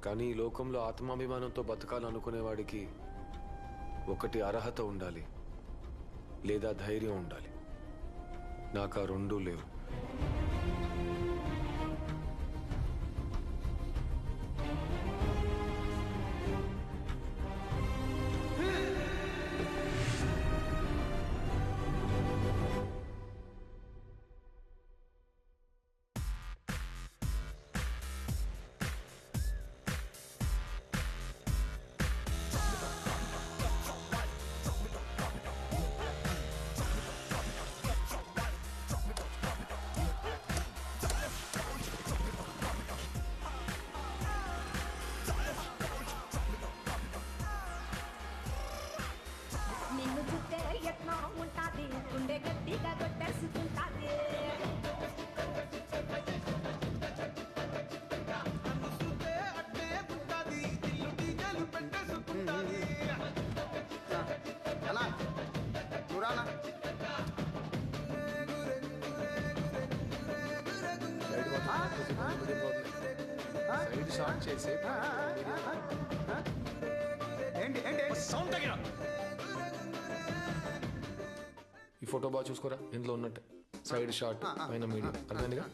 కానీ ఈ లోకంలో ఆత్మాభిమానంతో బతకాలనుకునేవాడికి ఒకటి అర్హత ఉండాలి, లేదా ధైర్యం ఉండాలి. నాకు ఆ రెండూ లేవు. నిన్ను చూస్తే ఎట్లా ఉంటాది, గుండె గట్టిగా కొట్టేసుకుంటాది. అన్నా నువ్వు రానా? సైడ్ షాట్ చేసి ఏంటి ఏంటి సౌండ్ తగ్గిన. ఈ ఫోటో బాగా చూసుకోరా, ఇందులో ఉన్నట్టే సైడ్ షాట్ పైన మీడియం. అర్థమైందిగా?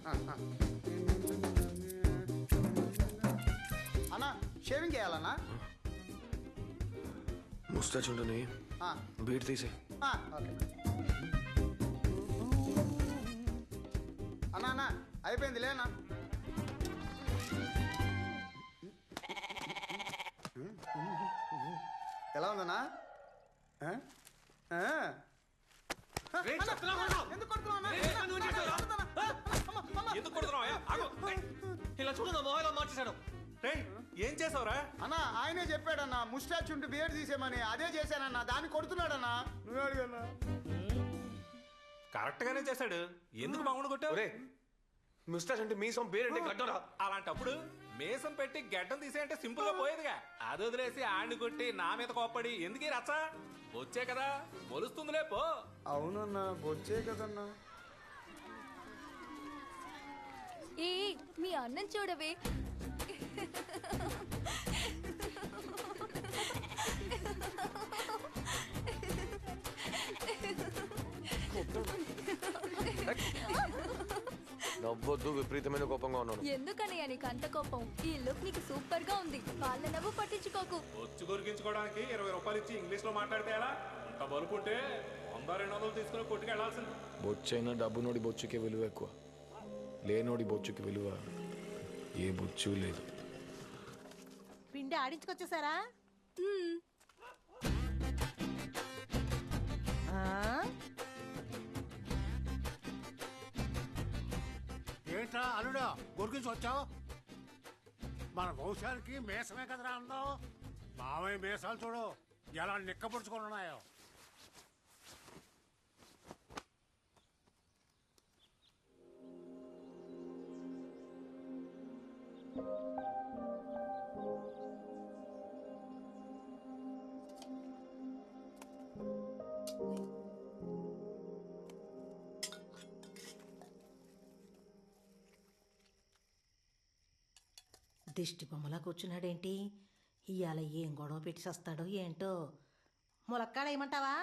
అన్నా షేవింగ్ చేయాలన్నా? ముస్టాచ్ ఉండని బీట్ తీసే. ఓకే అన్నా అన్నా అయిపోయింది లేనా? ఎలా ఉందన్నా? ఎందుకు ఇలా చూడు, నా మొబైల్ మార్చేశాడు. ఏం చేసావురా? అన్నా ఆయనే చెప్పాడన్నా ముస్టాచ్ ఉంటే బియర్ తీసేమని. అదే చేశానన్నా, దాన్ని కొడుతున్నాడన్నా. నువ్వే అడిగన్నా. కరెక్ట్ గానే చేశాడు. ఎందుకు బాగుండు కొట్టావు? ముస్టాచ్ అంటే మీసం, పేరంటే గడ్డరా. అలాంటప్పుడు మేసం పెట్టి గడ్డం తీసేయంటే సింపుల్ గా పోయేదిగా. అది వదిలేసి ఆడిని కొట్టి నా మీద కోప్పడి ఎందుకు రచ్చ? వచ్చే కదా మొలుస్తుందిలే పో. అవునన్నా బొచ్చే కదన్నా. ఏ మీ అన్నం చూడవే. నవ్వొద్దు, విపరీతమైన కోపంగా ఉన్నాను. ఎందుకనయ్యా నీకు అంత కోపం? ఈ లుక్ నీకు సూపర్ గా ఉంది. వాళ్ళ నవ్వు పట్టించుకోకు. వచ్చి కొరికించుకోవడానికి 20 రూపాయలు ఇచ్చి ఇంగ్లీష్ లో మాట్లాడితే ఎలా? అంత బలుపుంటే 100-200 తీసుకుని కొట్టుకు వెళ్లాల్సింది. బొచ్చైనా డబ్బునోడి బొచ్చుకే విలువ ఎక్కువ, లేనోడి బొచ్చుకి విలువ ఏ బొచ్చు లేదు. పిండి ఆడించుకొచ్చేసారా? ఏంట్రా అల్లుడా గొరికించి వచ్చావు? మన వంశానికి మేసమే కదరా అన్నావు. మావయ్య మేసాలు చూడు ఎలా నిక్కపరుచుకొని ఉన్నాయో. దిష్టి బొమ్మలా కూర్చున్నాడేంటి? ఇవాళ ఏం గొడవ పెట్టి వస్తాడో ఏంటో. ములక్కాడ ఏమంటావా?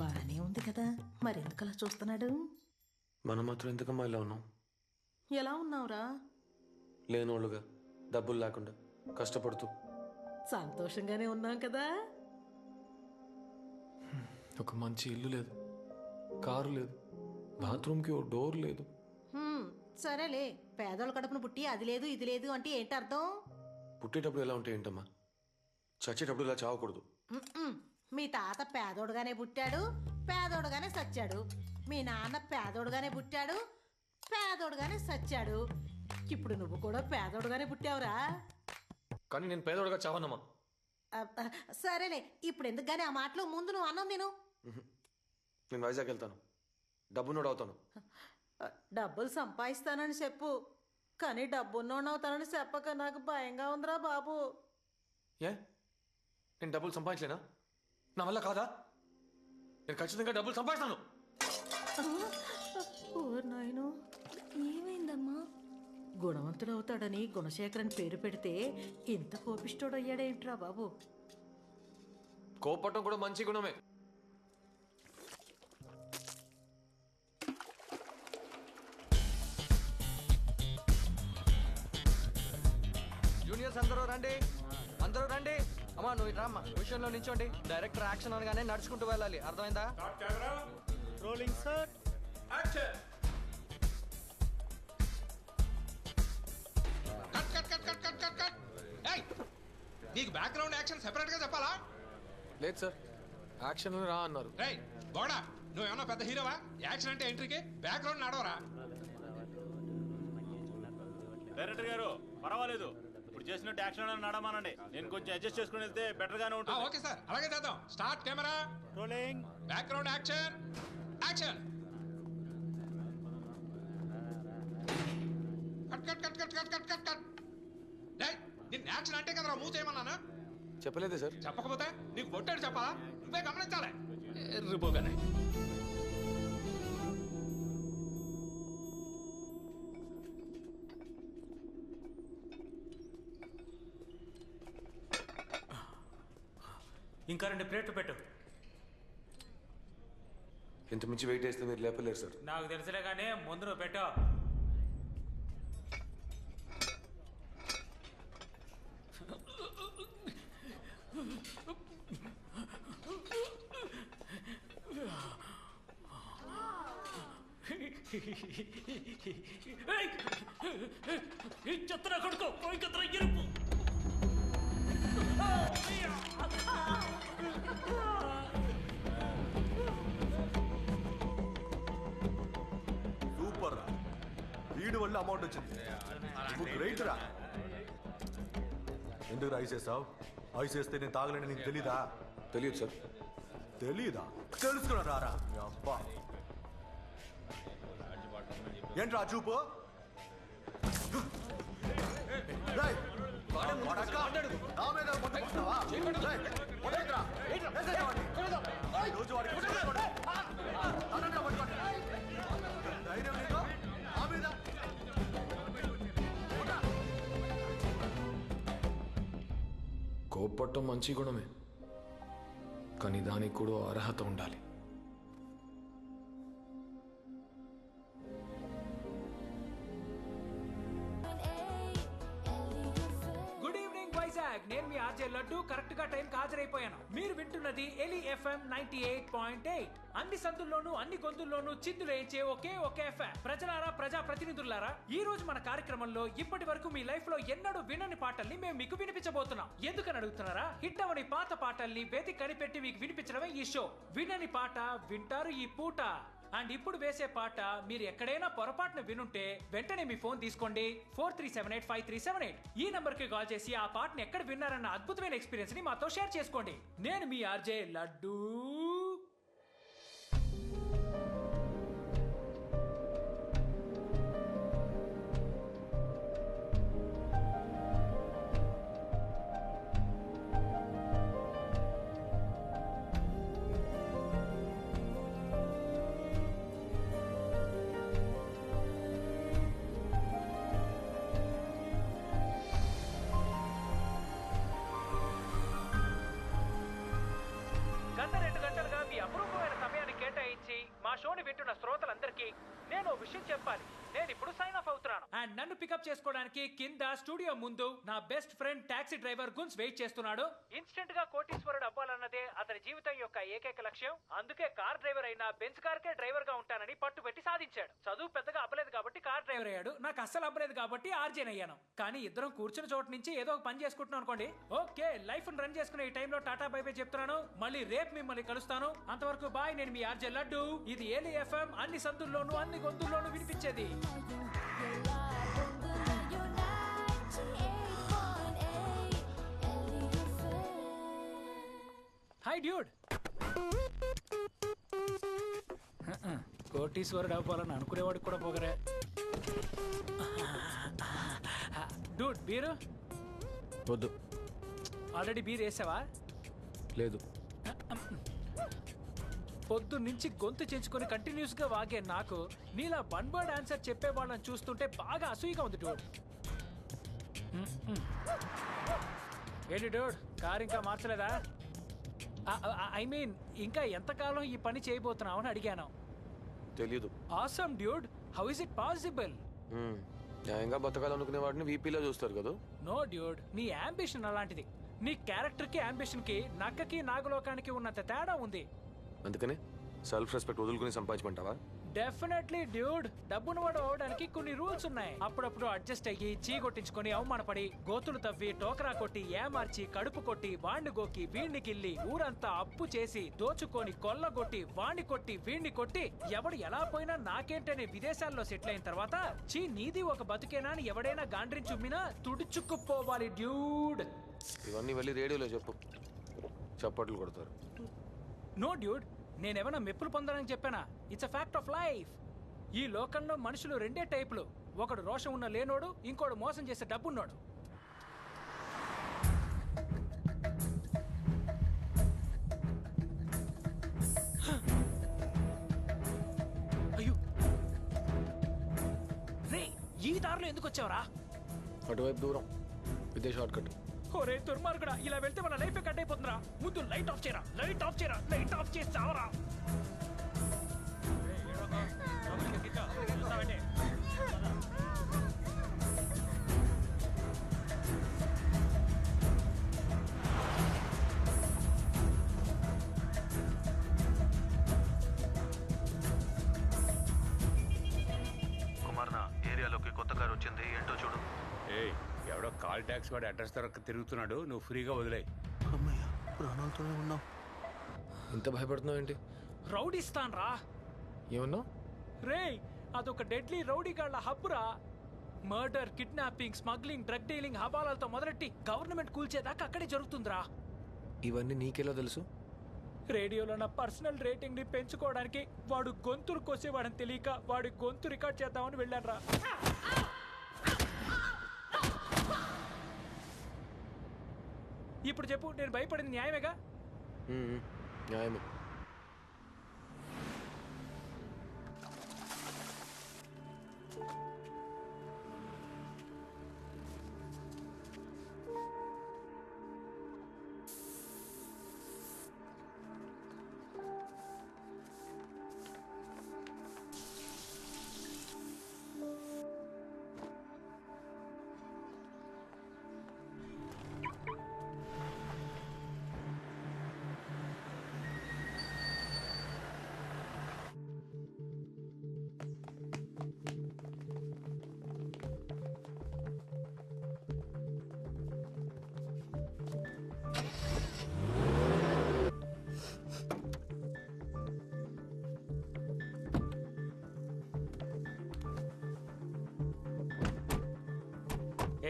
బాగానే ఉంది కదా, మరెందుకు అలా చూస్తున్నాడు? మనం మాత్రం ఎందుకమ్మా ఇలా ఉన్నాం? ఎలా ఉన్నావురా? లేనోళ్ళుగా, డబ్బులు లేకుండా కష్టపడుతూ. సంతోషంగానే ఉన్నాం కదా. ఒక మంచి ఇల్లు లేదు, కారు లేదు, బాత్రూమ్కి ఓ డోర్ లేదు. సరేలే, పేదోళ్ళ కడుపును పుట్టి అది లేదు ఇది లేదు అంటే ఏంటి అర్థం? పుట్టేటప్పుడు ఎలా ఉంటే ఏంటమ్మా, చచ్చేటప్పుడు ఇలా చావకూడదు. మీ తాత పేదోడుగానే పుట్టాడు, పేదోడుగానే సచ్చాడు. మీ నాన్న పేదోడుగానే పుట్టాడు, పేదోడుగానే సచ్చాడు. ఇప్పుడు నువ్వు కూడా పేదోడుగానే పుట్టావురా. కానీ నేను పేదోడుగా చావనమ్మా. సరేలే, ఇప్పుడు ఎందుకు గానీ ఆ మాటలు? ముందు నువ్వు అన్నం తిను. నేను వైజాగ్ వెళ్తాను, డబ్బునోడు అవుతాను. డబ్బులు సంపాదిస్తానని చెప్పు, కానీ డబ్బున్నోడు అవుతానని చెప్పక నాకు భయంగా ఉందిరా బాబు. ఏ నేను డబ్బులు సంపాదించలేనా? నా వల్ల కాదా? నేను ఖచ్చితంగా డబ్బులు సంపాదిస్తాను. ఓ నాయనో, ఏమైందమ్మా? గుణవంతుడు అవుతాడని గుణశేఖరన్ పేరు పెడితే ఇంత కోపిష్టోడు అయ్యాడేంట్రా బాబు? కోపట్టం కూడా మంచి గుణమే. జూనియర్స్ అందరూ రండి, అందరూ రండి. అమ్మా నువ్వు ఇట్రా అమ్మా, విషయంలో నించోండి. డైరెక్టర్ యాక్షన్ అనగానే నడుచుకుంటూ వెళ్ళాలి, అర్థమైందా? Rolling sir. నీకు బ్యాక్గ్రౌండ్ యాక్షన్ సెపరేట్ గా చెప్పాలా? లేదు సార్, యాక్షన్ రా అన్నారు. రేయ్ బోడా, నువ్వేమన్నా పెద్ద హీరోవా? యాక్షన్ అంటే ఎంట్రీకి బ్యాక్గ్రౌండ్ నడవరా? డైరెక్టర్ గారు పర్వాలేదు, ఇప్పుడు చేసినట్టు యాక్షన్ నడమానండి. నేను కొంచెం అడ్జస్ట్ చేసుకుని వెళ్తే బెటర్ గానే ఉంటుంది. ఓకే సార్, అలాగే చేద్దాం. Start camera rolling. Background action action. Cut cut cut cut cut cut cut cut. రేయ్ నిన్న యాక్షన్ అంటే కదరా మూవ్ చేయమన్నాను. చెప్పలేదే సార్. చెప్పకపోతే నీకు కొట్టాడు చెప్పాలా? నువ్వే గమనించాలి. ఎర్రిపోగానే ఇంకా 2 ప్లేట్లు పెట్టు. ఇంత మించి వెయిట్ చేస్తే మీరు లేపలేరు సార్. నాకు తెలుసులే కానీ ముందు నువ్వు పెట్టు. చెత్తన కొడుకో పోయి కత్తర ఎరుపు. సూపర్ రా, వీడి వల్ల అమౌంట్ వచ్చింది. నువ్వు గ్రేట్ రా. ఎందుకు ఐస్ వేస్తావు? ఐస్ వేస్తే నేను తాగలేని నీకు తెలీదా? తెలియదు సార్. తెలీదా? తెలుసుకున్నా రారా అబ్బా. ఏంట్రా చూపు? రేయ్, వాడక్క, నా మీద పట్టుకుంటావా? రేయ్, వదలకురా. వేసేయ్ వాడిని. రోజు వాడికి పట్టుకోండి. అనంగా పట్టుకోండి. ధైర్యం నీకు? నా మీద కోపట్టం మంచి గుణమే, కానీ దానికి కూడా అర్హత ఉండాలి. గుడ్ ఈవినింగ్ వైజాగ్, నేను మీ ఆర్జే లడ్డు. కరెక్ట్ గా టైం హాజరైపోయాను. మీరు వింటున్నది ఎలి ఎఫ్ఎం 98.8. అన్ని సందుల్లోనూ అన్ని గొంతుల్లోనూ చిందులేయించే ఒకే ఎఫ్ఎం. ప్రజలారా, ప్రజా ప్రతినిధులారా, ఈ రోజు మన కార్యక్రమంలో ఇప్పటి వరకు మీ లైఫ్ లో ఎన్నడూ వినని పాటల్ని మేము మీకు వినిపించబోతున్నాం. ఎందుకని అడుగుతున్నారా? హిట్ అవని పాత పాటల్ని వేదిక కనిపెట్టి మీకు వినిపించడమే ఈ షో. వినని పాట వింటారు ఈ పూట. అండ్ ఇప్పుడు వేసే పాట మీరు ఎక్కడైనా పొరపాటున వినుంటే వెంటనే మీ ఫోన్ తీసుకోండి. 43785378 ఈ నంబర్ కి కాల్ చేసి ఆ పాటను ఎక్కడ విన్నారన్న అద్భుతమైన ఎక్స్పీరియన్స్ ని మాతో షేర్ చేసుకోండి. నేను మీ ఆర్జే లడ్డు. గత 2 గంటలుగా మీ అపురూపమైన సమయాన్ని కేటాయించి మా షోని వింటున్న శ్రోతలందరికీ నేను విషయం చెప్పాలి. నేను ఇప్పుడు సైన్ ఆఫ్ అవుతున్నాను. అండ్ నన్ను పికప్ చేసుకోవడానికి కింద స్టూడియో ముందు నా బెస్ట్ ఫ్రెండ్ టాక్సీ డ్రైవర్ గున్స్ వెయిట్ చేస్తున్నాడు. ఇన్స్టెంట్ గా కోటీశ్వరుడు అవ్వాలన్నదే అతని జీవితం యొక్క ఏకైక లక్ష్యం. అందుకే కార్ డ్రైవర్ అయినా బెంజ్ కార్ కే డ్రైవర్ గా ఉంటానని పట్టుబెట్టి సాధించాడు. చదువు పెద్దగా అవ్వలేదు కాబట్టి కార్ డ్రైవర్ అయ్యాడు. నాకు అస్సలు అవ్వలేదు కాబట్టి ఆర్జేన్ అయ్యాను. కానీ ఇద్దరం కూర్చున్న చోటు నుంచి ఏదో ఒక పని చేసుకుంటున్నాం అనుకోండి. ఓకే, లైఫ్ రన్ చేసుకునే ఈ టైంలో టాటా బై బై చెప్తున్నాను. మళ్ళీ రేపు మిమ్మల్ని కలుస్తాను. అంతవరకు బాయ్. నేను మీ ఆర్జే లడ్డు. ఇది ఏలి ఎఫ్ఎం, అన్ని సందుల్లోనూ అన్ని గొంతుల్లోనూ వినిపించేది. Hi dude. కోటీశ్వరుడు అవ్వాలని అనుకునేవాడికి కూడా పోగరే. డూడ్ బీరు వద్దు. ఆల్రెడీ బీర్ వేసావా? లేదు. పొద్దు నుంచి గొంతు చెంచుకొని కంటిన్యూస్ గా వాగే నాకు నీలా వన్ వర్డ్ ఆన్సర్ చెప్పే వాళ్ళని చూస్తుంటే బాగా అసూయగా ఉంది డోడ్. ఏంటి డోడ్, కార్ ఇంకా మార్చలేదా? ఐ మీన్ ఇంకా ఎంతకాలం ఈ పని చేయబోతున్నావు అని అడిగాను. తెలీదు. Awesome dude, how is it possible? న్యాయంగా బతకాలనుకునే వాడిని వీపీలో చూస్తారు కదా. నో డ్యూడ్, నీ అంబిషన్ అలాంటిది. నీ క్యారెక్టర్ కి అంబిషన్ కి నక్కకి నాగలోకానికి ఉన్నంత తేడా ఉంది. అందుకనే సెల్ఫ్ రెస్పెక్ట్ వదులుకుని సంపాదించమంటావా? డెఫినెట్లీ డ్యూడ్, డబ్బును వాడు అవడానికి కొన్ని రూల్స్ ఉన్నాయి. అప్పుడప్పుడు అడ్జస్ట్ అయ్యి చీ కొట్టించుకొని అవమానపడి గోతులు తవ్వి టోకరా కొట్టి ఏమార్చి కడుపు కొట్టి వాణ్ణి గోకి వీణ్ణి గిల్లి ఊరంతా అప్పు చేసి దోచుకొని కొల్లగొట్టి వాణ్ణి కొట్టి వీణ్ణి కొట్టి ఎవడు ఎలా పోయినా నాకేంటనే విదేశాల్లో సెటిల్ అయిన తర్వాత చీ నీది ఒక బతుకేనా అని ఎవడైనా గాండ్రించి ఉమ్మినా తుడుచుకుపోవాలి డ్యూడ్. ఇవన్నీ వెళ్ళి రేడియోలో చెప్పు, చప్పట్లు కొడతారు. నో డ్యూడ్, నేనేమైనా మెప్పులు పొందాలని చెప్పానా? It's a fact of life. ఈ లోకంలో మనుషులు రెండే టైపులు, ఒకడు రోషం ఉన్న లేనోడు, ఇంకోడు మోసం చేసే డబ్బున్నోడు. అయ్యో రే, ఈ దారిలో ఎందుకు వచ్చావరా? అటువైపు దూరం, ఇదే షార్ట్ కట్. ఒరే దుర్మార్గుడా, ఇలా వెళ్తే మన లైఫ్ కట్ అయిపోతుందిరా. ముందు లైట్ ఆఫ్ చేయరా, లైట్ ఆఫ్ చేయరా, లైట్ ఆఫ్ చేసి చావరా. కుమార్ నా ఏరియాలోకి కొత్త కారు వచ్చింది, ఏంటో చూడు. ఏయ్, ఎవడో కాల్ ట్యాక్స్ వాడు అడ్రస్ దొరక్క తిరుగుతున్నాడు, నువ్వు ఫ్రీగా వదిలే. అమ్మయ్య, ప్రాణాలతోనే ఉన్నావు. ఇంత భయపడుతున్నావు ఏంటి? రౌడీస్తాన్ రా. ఏమన్నావు? రే, అదొక డెడ్లీ రౌడీ గాళ్ల హబ్బురా. Murder, kidnapping, smuggling, drug dealing, హవాలాలతో మొదలెట్టి గవర్నమెంట్ కూల్చేదాకా అక్కడే జరుగుతుందిరా. ఇవన్నీ నీకెలా తెలుసు? రేడియోలో నా పర్సనల్ రేటింగ్ ని పెంచుకోవడానికి వాడు గొంతులు కోసేవాడని తెలియక వాడి గొంతు రికార్డ్ చేద్దామని వెళ్ళానురా. ఇప్పుడు చెప్పు, నేను భయపడింది న్యాయమేగా? న్యాయమే.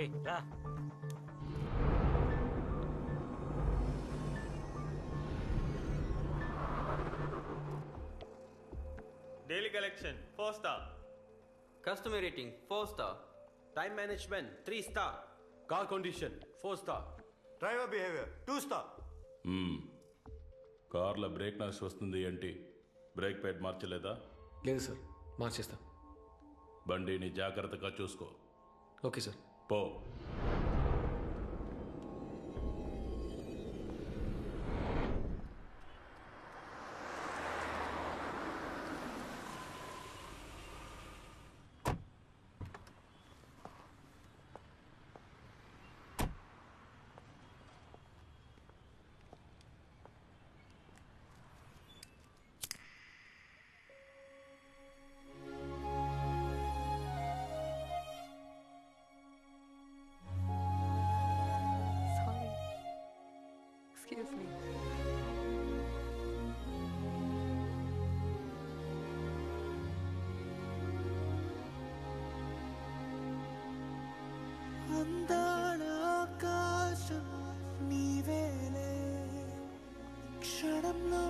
ఏయ్ రా. Daily collection 4 star. Customer rating 4 star. Time management 3 star. Car condition 4 star. Driver behaviour 2 star. కార్లో బ్రేక్ నాయిస్ వస్తుంది ఏంటి? బ్రేక్ ప్యాడ్ మార్చలేదా? లేదు సార్, మార్చేస్తా. బండిని జాగ్రత్తగా చూసుకో. Okay sir. పో. Excuse me. అందాల ఆకాశం నీవేలే క్షణంలో